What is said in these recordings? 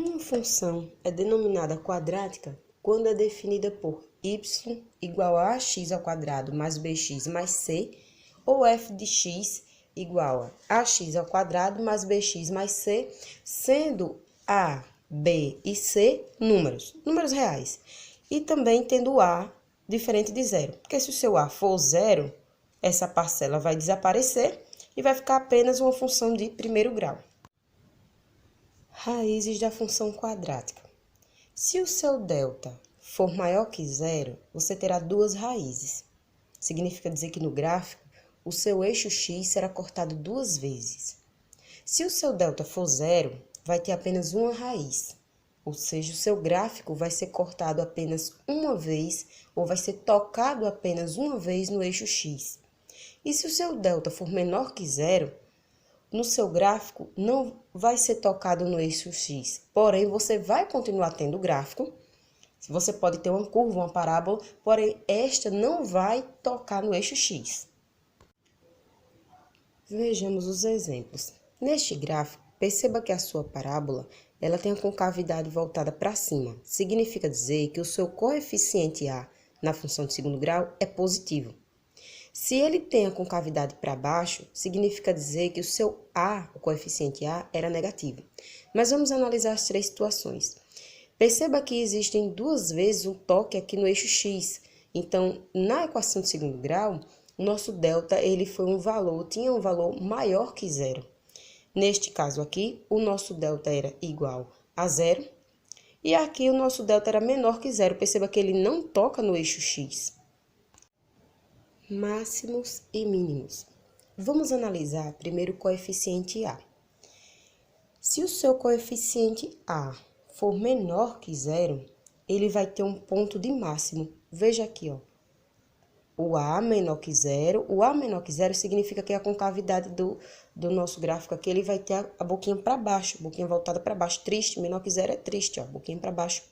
Uma função é denominada quadrática quando é definida por y igual a ax ao quadrado mais bx mais c, ou f de x igual a ax ao quadrado mais bx mais c, sendo a, b e c números reais, e também tendo a diferente de zero, porque se o seu a for zero, essa parcela vai desaparecer e vai ficar apenas uma função de primeiro grau. Raízes da função quadrática. Se o seu delta for maior que zero, você terá duas raízes. Significa dizer que no gráfico, o seu eixo x será cortado duas vezes. Se o seu delta for zero, vai ter apenas uma raiz, ou seja, o seu gráfico vai ser cortado apenas uma vez, ou vai ser tocado apenas uma vez no eixo x. E se o seu delta for menor que zero, no seu gráfico não vai ser tocado no eixo x, porém você vai continuar tendo gráfico. Você pode ter uma curva, uma parábola, porém esta não vai tocar no eixo x. Vejamos os exemplos. Neste gráfico, perceba que a sua parábola ela tem a concavidade voltada para cima. Significa dizer que o seu coeficiente a na função de segundo grau é positivo. Se ele tem a concavidade para baixo, significa dizer que o seu A, o coeficiente A, era negativo. Mas vamos analisar as três situações. Perceba que existem duas vezes um toque aqui no eixo x. Então, na equação de segundo grau, o nosso delta tinha um valor maior que zero. Neste caso aqui, o nosso delta era igual a zero. E aqui o nosso delta era menor que zero. Perceba que ele não toca no eixo x. Máximos e mínimos. Vamos analisar primeiro o coeficiente A. Se o seu coeficiente A for menor que zero, ele vai ter um ponto de máximo. Veja aqui, ó. O A menor que zero. O A menor que zero significa que a concavidade do nosso gráfico aqui, ele vai ter a boquinha para baixo, a boquinha voltada para baixo. Triste, menor que zero é triste, ó, boquinha para baixo.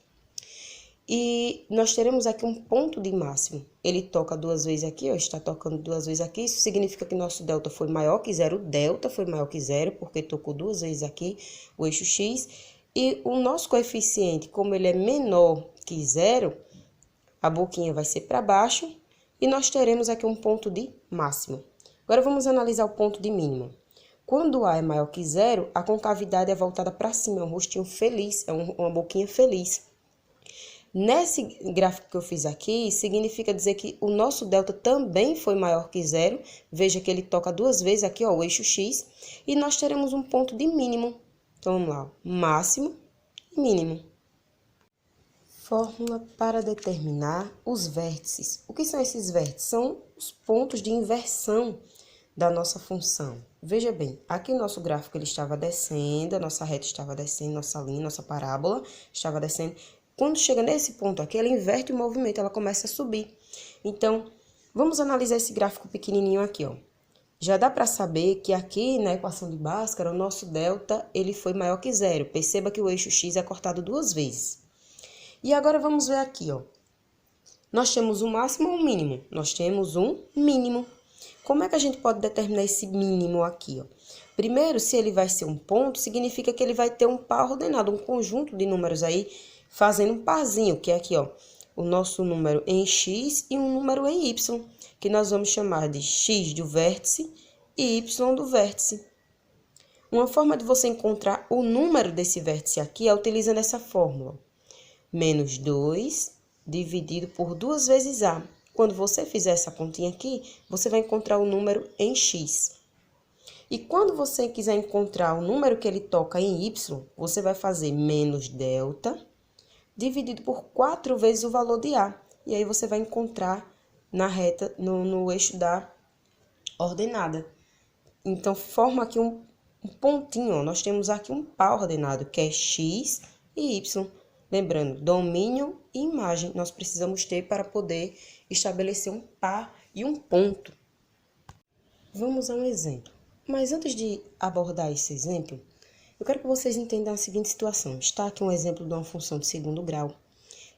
E nós teremos aqui um ponto de máximo. Ele toca duas vezes aqui, ó, está tocando duas vezes aqui. Isso significa que nosso delta foi maior que zero. O delta foi maior que zero, porque tocou duas vezes aqui o eixo x. E o nosso coeficiente, como ele é menor que zero, a boquinha vai ser para baixo. E nós teremos aqui um ponto de máximo. Agora vamos analisar o ponto de mínimo. Quando o A é maior que zero, a concavidade é voltada para cima, é um rostinho feliz, é uma boquinha feliz. Nesse gráfico que eu fiz aqui, significa dizer que o nosso delta também foi maior que zero. Veja que ele toca duas vezes aqui, ó, o eixo x. E nós teremos um ponto de mínimo. Então, vamos lá, máximo e mínimo. Fórmula para determinar os vértices. O que são esses vértices? São os pontos de inversão da nossa função. Veja bem, aqui o nosso gráfico ele estava descendo, a nossa reta estava descendo, nossa linha, nossa parábola estava descendo. Quando chega nesse ponto aqui, ela inverte o movimento, ela começa a subir. Então, vamos analisar esse gráfico pequenininho aqui, ó. Já dá para saber que aqui na equação de Bhaskara, o nosso delta ele foi maior que zero. Perceba que o eixo x é cortado duas vezes. E agora vamos ver aqui, ó. Nós temos um máximo ou um mínimo? Nós temos um mínimo. Como é que a gente pode determinar esse mínimo aqui, ó? Primeiro, se ele vai ser um ponto, significa que ele vai ter um par ordenado, um conjunto de números aí, fazendo um parzinho, que é aqui, ó, o nosso número em x e um número em y, que nós vamos chamar de x do vértice e y do vértice. Uma forma de você encontrar o número desse vértice aqui é utilizando essa fórmula. Menos 2 dividido por 2 vezes a. Quando você fizer essa continha aqui, você vai encontrar o número em x. E quando você quiser encontrar o número que ele toca em y, você vai fazer menos delta dividido por 4 vezes o valor de a. E aí você vai encontrar na reta, no eixo da ordenada. Então, forma aqui um pontinho, ó. Nós temos aqui um par ordenado, que é x e y. Lembrando, domínio e imagem nós precisamos ter para poder estabelecer um par e um ponto. Vamos a um exemplo. Mas antes de abordar esse exemplo, eu quero que vocês entendam a seguinte situação. Está aqui um exemplo de uma função de segundo grau.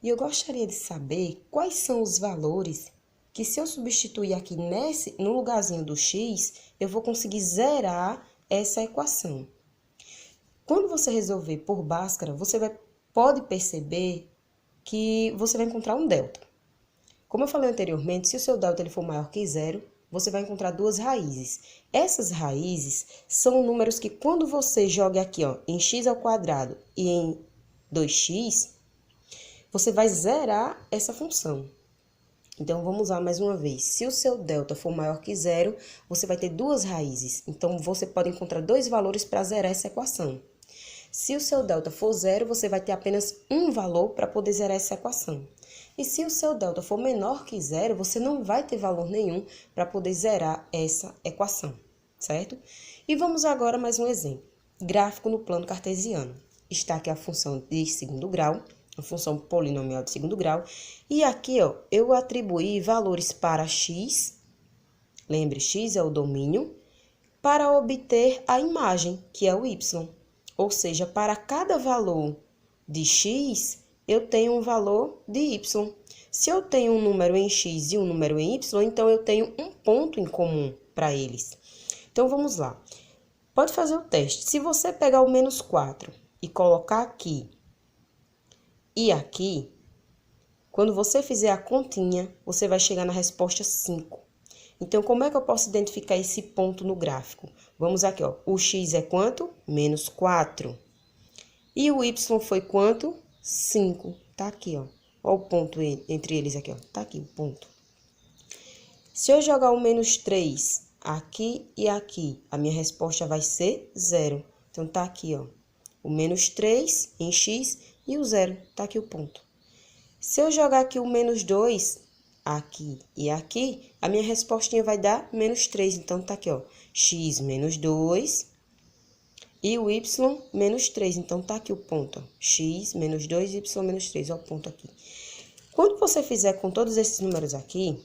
E eu gostaria de saber quais são os valores que, se eu substituir aqui no lugarzinho do x, eu vou conseguir zerar essa equação. Quando você resolver por Bhaskara, pode perceber que você vai encontrar um delta. Como eu falei anteriormente, se o seu delta ele for maior que zero, você vai encontrar duas raízes. Essas raízes são números que quando você joga aqui, ó, em x ao quadrado e em 2x, você vai zerar essa função. Então, vamos lá mais uma vez. Se o seu delta for maior que zero, você vai ter duas raízes. Então, você pode encontrar dois valores para zerar essa equação. Se o seu delta for zero, você vai ter apenas um valor para poder zerar essa equação. E se o seu delta for menor que zero, você não vai ter valor nenhum para poder zerar essa equação, certo? E vamos agora a mais um exemplo. Gráfico no plano cartesiano. Está aqui a função de segundo grau, a função polinomial de segundo grau. E aqui, ó, eu atribuí valores para x, lembre, x é o domínio, para obter a imagem, que é o y. Ou seja, para cada valor de x, eu tenho um valor de y. Se eu tenho um número em x e um número em y, então eu tenho um ponto em comum para eles. Então, vamos lá. Pode fazer o teste. Se você pegar o menos 4 e colocar aqui e aqui, quando você fizer a continha, você vai chegar na resposta 5. Então, como é que eu posso identificar esse ponto no gráfico? Vamos aqui, ó. O x é quanto? Menos 4. E o y foi quanto? 5. Tá aqui, ó. Olha o ponto entre eles aqui, ó. Tá aqui o ponto. Se eu jogar o menos 3 aqui e aqui, a minha resposta vai ser 0. Então, tá aqui, ó. O menos 3 em x e o 0. Tá aqui o ponto. Se eu jogar aqui o menos 2 aqui e aqui, a minha respostinha vai dar menos 3. Então, tá aqui, ó. X menos 2 e o y menos 3. Então, tá aqui o ponto, ó. X menos 2 e y menos 3. Ó o ponto aqui. Quando você fizer com todos esses números aqui,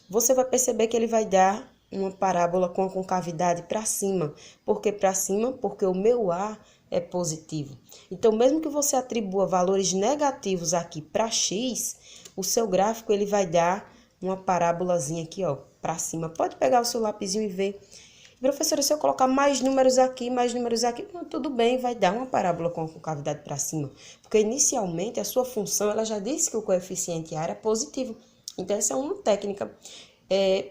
você vai perceber que ele vai dar uma parábola com a concavidade para cima. Por que para cima? Porque o meu A é positivo. Então, mesmo que você atribua valores negativos aqui para x, o seu gráfico ele vai dar uma parábolazinha aqui, ó, para cima. Pode pegar o seu lapisinho e ver. Professora, se eu colocar mais números aqui, tudo bem, vai dar uma parábola com a concavidade para cima. Porque inicialmente a sua função, ela já disse que o coeficiente A era positivo. Então, essa é uma técnica.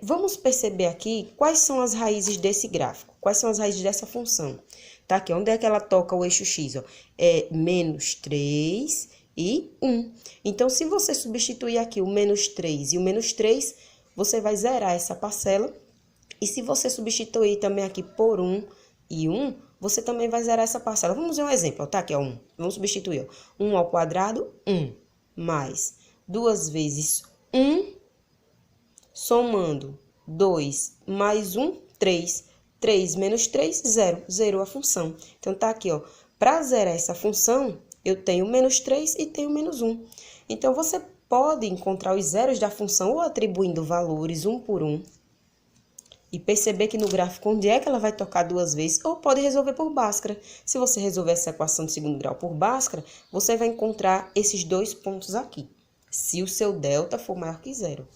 Vamos perceber aqui quais são as raízes desse gráfico, quais são as raízes dessa função. Tá aqui, onde é que ela toca o eixo x, ó? É menos 3 e 1. Então, se você substituir aqui o menos 3 e o menos 3, você vai zerar essa parcela. E se você substituir também aqui por 1 e 1, você também vai zerar essa parcela. Vamos ver um exemplo, ó, tá aqui, ó, 1. Vamos substituir, ó. 1 ao quadrado, 1, mais 2 vezes 1, somando 2 mais 1, 3. 3 menos 3, 0. Zerou a função. Então, tá aqui, ó. Para zerar essa função, eu tenho menos 3 e tenho menos 1. Então, você pode encontrar os zeros da função ou atribuindo valores um por um e perceber que no gráfico onde é que ela vai tocar duas vezes, ou pode resolver por Bhaskara. Se você resolver essa equação de segundo grau por Bhaskara, você vai encontrar esses dois pontos aqui, se o seu delta for maior que zero.